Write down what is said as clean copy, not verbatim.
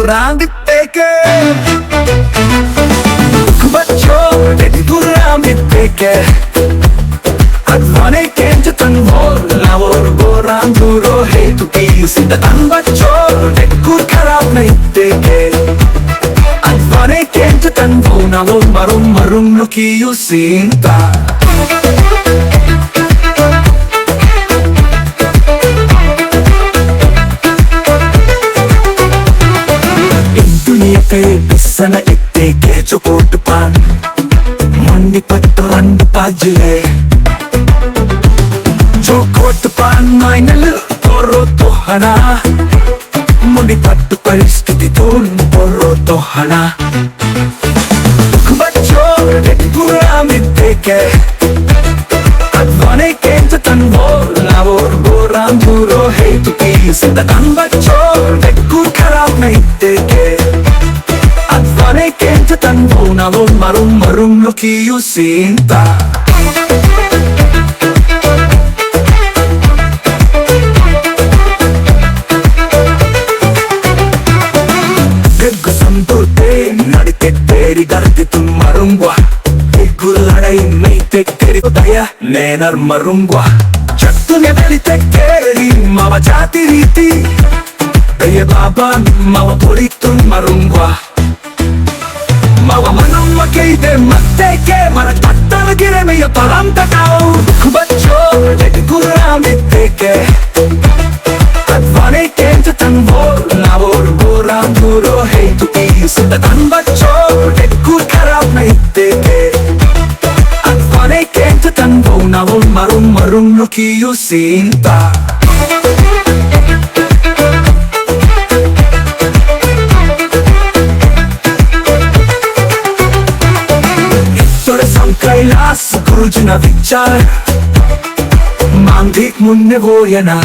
borang di teke Bacho dedi duram di teke Advane kenja tan vol lavor borang duro hey tu kiyu sinda tan bacho dedi kur kharab nahi teke Advane kenja tan vol lavor marum no kiyu sinda Sana iteke cokot pan Mandi patoran pajle Cokot pan mainal poro tohana Mandi pattu paristiti tun poro tohana Bacho guram iteke Advane kenja tan vol lavor boram duro hey tu kiyu sinda tan bacho kur kharab nahi teke Advane kenja tan bona lon marum no kiyu sinta Geggu sambute nadite teri gardi tun marungwa Geggu ladai mei tekkeri daya nenar marungwa Chattune veli tekkeri mava jati riti Daya baba mava politun marungwa Mawa manam makeide matteke Mara tattala gire meya param takao Bacho dedi guram iteke Advane kenja tan vol lavor boram duro hey tu kiyu sinda tan bacho dedi kur kharab nahi teke Advane kenja tan vol lavor marum no kiyu sinda Kailas Gurujuna vichar Mandhik munne voyana